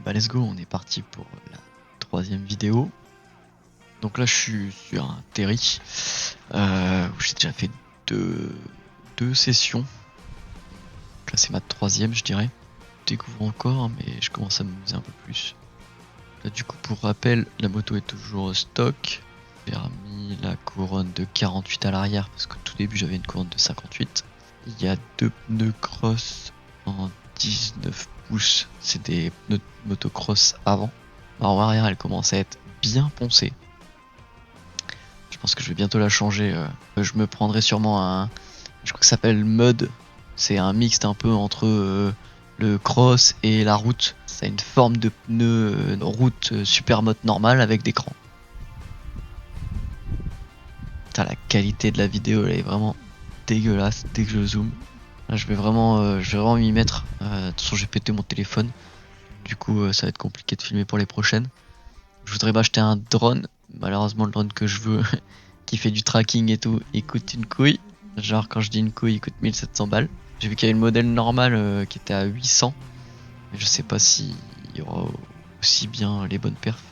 bah let's go, on est parti pour la troisième vidéo. Donc là je suis sur un Terry où j'ai déjà fait deux sessions. Là c'est ma troisième je dirais. Je découvre encore hein, mais je commence à m'amuser un peu plus. Là du coup pour rappel la moto est toujours stock. J'ai remis la couronne de 48 à l'arrière parce qu'au tout début j'avais une couronne de 58. Il y a deux pneus cross en 19 pouces, c'est des pneus de motocross avant. Ma roue arrière elle commence à être bien poncée. Je pense que je vais bientôt la changer. Je me prendrai sûrement un, je crois que ça s'appelle Mud. C'est un mixte un peu entre le cross et la route. Ça a une forme de pneu route super mode normale avec des crans. Putain, la qualité de la vidéo elle est vraiment dégueulasse dès que je zoome. Là, je vais vraiment m'y mettre. De toute façon, j'ai pété mon téléphone. Du coup, ça va être compliqué de filmer pour les prochaines. Je voudrais m'acheter un drone. Malheureusement, le drone que je veux, qui fait du tracking et tout, il coûte une couille. Genre, quand je dis une couille, il coûte 1700 balles. J'ai vu qu'il y avait le modèle normal qui était à 800. Mais je sais pas s'il y aura aussi bien les bonnes perfs.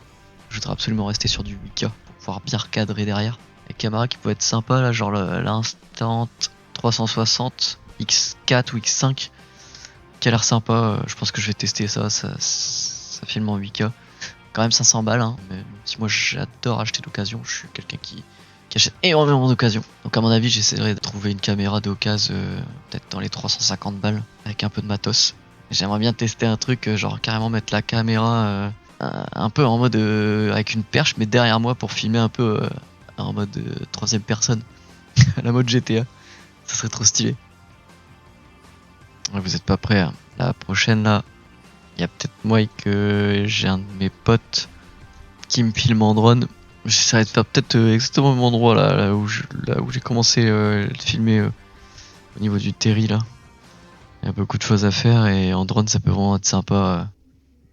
Je voudrais absolument rester sur du 8K pour pouvoir bien recadrer derrière. La caméra qui peut être sympa, là, genre l'Instant 360 X4 ou X5 qui a l'air sympa. Je pense que je vais tester ça filme en 8K. Quand même 500 balles, hein, mais si moi j'adore acheter d'occasion, je suis quelqu'un qui achète énormément d'occasion. Donc à mon avis, j'essaierai de trouver une caméra d'occasion peut-être dans les 350 balles avec un peu de matos. J'aimerais bien tester un truc, genre carrément mettre la caméra un peu en mode avec une perche, mais derrière moi pour filmer un peu en mode troisième personne, à la mode GTA. Ça serait trop stylé. Vous êtes pas prêts hein. La prochaine là, il y a peut-être moi que j'ai un de mes potes qui me filme en drone. J'essaierai de faire peut-être exactement au même endroit là où j'ai commencé de filmer au niveau du Terry là. Il y a beaucoup de choses à faire et en drone ça peut vraiment être sympa.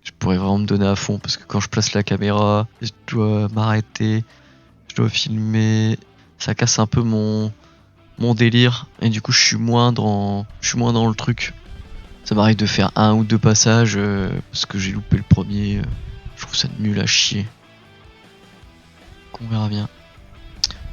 Je pourrais vraiment me donner à fond parce que quand je place la caméra, je dois m'arrêter, je dois filmer. Ça casse un peu mon délire et du coup je suis moins dans le truc. Ça m'arrive de faire un ou deux passages parce que j'ai loupé le premier. Je trouve ça nul à chier. On verra bien.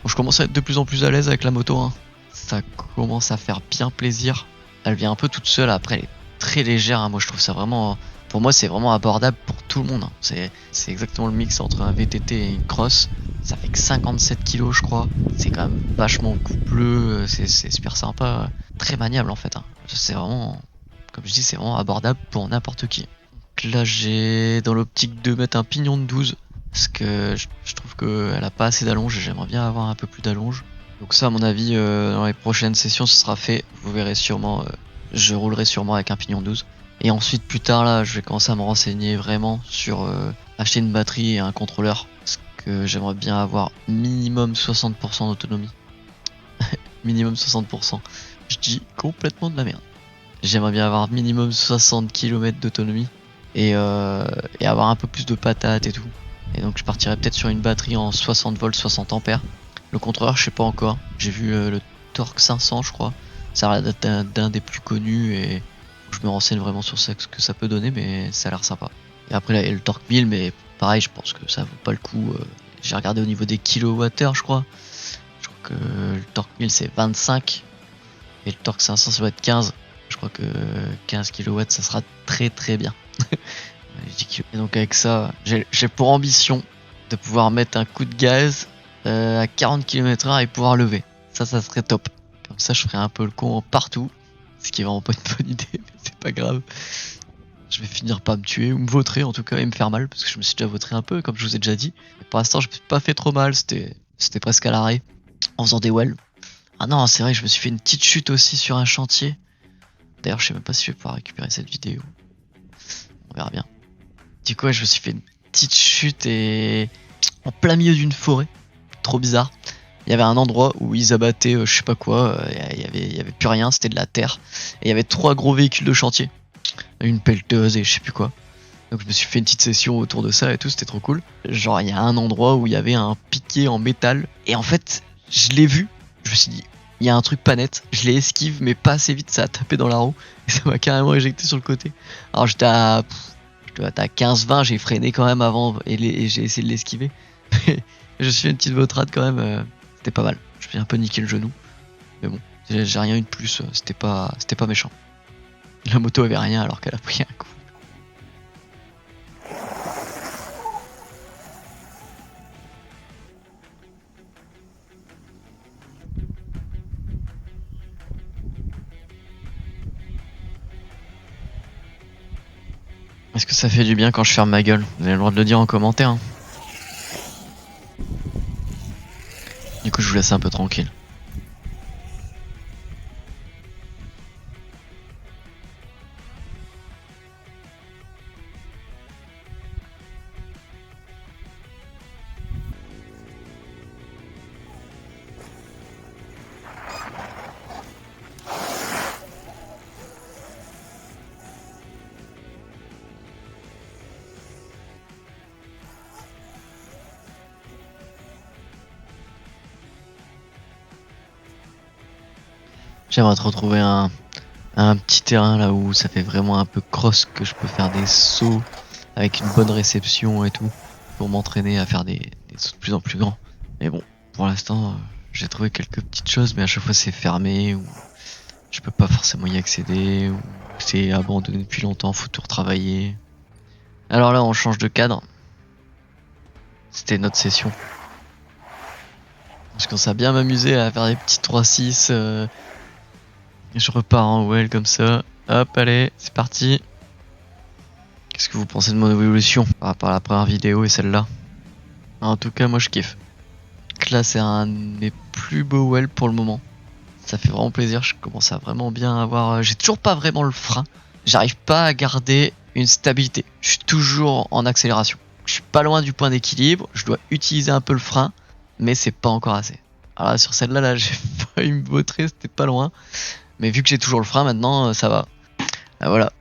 Bon, je commence à être de plus en plus à l'aise avec la moto. Hein. Ça commence à faire bien plaisir. Elle vient un peu toute seule. Après, elle est très légère. Hein. Moi, je trouve ça vraiment. Pour moi, c'est vraiment abordable pour tout le monde. Hein. C'est exactement le mix entre un VTT et une cross. Ça fait que 57 kilos, je crois. C'est quand même vachement coupleux. C'est super sympa. Très maniable en fait. Hein. C'est vraiment. Comme je dis, c'est vraiment abordable pour n'importe qui. Donc là, j'ai dans l'optique de mettre un pignon de 12. Parce que je trouve qu'elle a pas assez d'allonge et j'aimerais bien avoir un peu plus d'allonge. Donc ça, à mon avis, dans les prochaines sessions, ce sera fait. Vous verrez sûrement, je roulerai sûrement avec un pignon 12. Et ensuite, plus tard, là, je vais commencer à me renseigner vraiment sur acheter une batterie et un contrôleur. Parce que j'aimerais bien avoir minimum 60% d'autonomie. Minimum 60%. Je dis complètement de la merde. J'aimerais bien avoir minimum 60 km d'autonomie et avoir un peu plus de patates et tout. Et donc je partirais peut-être sur une batterie en 60 volts 60 ampères. Le contrôleur je sais pas encore. J'ai vu le Torque 500 je crois. Ça a l'air d'être d'un des plus connus et je me renseigne vraiment sur ce que ça peut donner mais ça a l'air sympa. Et après là il y a le Torque 1000 mais pareil je pense que ça vaut pas le coup. J'ai regardé au niveau des kilowattheures je crois. Je crois que le Torque 1000 c'est 25 et le Torque 500 ça doit être 15. Je crois que 15 kW ça sera très très bien. Et donc avec ça, j'ai pour ambition de pouvoir mettre un coup de gaz à 40 km/h et pouvoir lever. Ça serait top. Comme ça je ferai un peu le con partout. Ce qui est vraiment pas une bonne idée, mais c'est pas grave. Je vais finir par me tuer ou me vautrer en tout cas et me faire mal parce que je me suis déjà vautré un peu comme je vous ai déjà dit. Mais pour l'instant je me suis pas fait trop mal, c'était presque à l'arrêt en faisant des wells. Ah non c'est vrai je me suis fait une petite chute aussi sur un chantier. D'ailleurs je sais même pas si je vais pouvoir récupérer cette vidéo. On verra bien. Du coup je me suis fait une petite chute et en plein milieu d'une forêt. Trop bizarre. Il y avait un endroit où ils abattaient je sais pas quoi. Il y avait plus rien, c'était de la terre. Et il y avait 3 gros véhicules de chantier. Une pelleteuse et je sais plus quoi. Donc je me suis fait une petite session autour de ça et tout, c'était trop cool. Genre il y a un endroit où il y avait un piquet en métal. Et en fait je l'ai vu. Je me suis dit il y a un truc pas net. Je l'ai esquive mais pas assez vite, ça a tapé dans la roue. Et ça m'a carrément éjecté sur le côté. Alors j'étais à... Je dois être à 15-20, j'ai freiné quand même avant et j'ai essayé de l'esquiver. Je suis une petite vautrade quand même, c'était pas mal. Je me suis un peu niqué le genou. Mais bon, j'ai rien eu de plus, c'était pas méchant. La moto avait rien alors qu'elle a pris un coup. Est-ce que ça fait du bien quand je ferme ma gueule? Vous avez le droit de le dire en commentaire. Hein. Du coup, je vous laisse un peu tranquille. J'aimerais te retrouver un petit terrain là où ça fait vraiment un peu cross, que je peux faire des sauts avec une bonne réception et tout, pour m'entraîner à faire des sauts de plus en plus grands. Mais bon, pour l'instant, j'ai trouvé quelques petites choses, mais à chaque fois c'est fermé, ou je peux pas forcément y accéder, ou c'est abandonné depuis longtemps, faut tout retravailler. Alors là, on change de cadre. C'était notre session. Parce qu'on s'est bien m'amuser à faire des petits 3-6. Je repars en well comme ça. Hop, allez, c'est parti. Qu'est-ce que vous pensez de mon évolution par rapport à la première vidéo et celle-là? En tout cas, moi je kiffe. Donc là, c'est un de mes plus beaux well pour le moment. Ça fait vraiment plaisir, je commence à vraiment bien avoir... J'ai toujours pas vraiment le frein. J'arrive pas à garder une stabilité. Je suis toujours en accélération. Je suis pas loin du point d'équilibre, je dois utiliser un peu le frein, mais c'est pas encore assez. Alors là, sur celle-là, là, j'ai failli me vautrer, c'était pas loin. Mais vu que j'ai toujours le frein maintenant, ça va. Ah, voilà.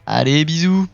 Allez, bisous!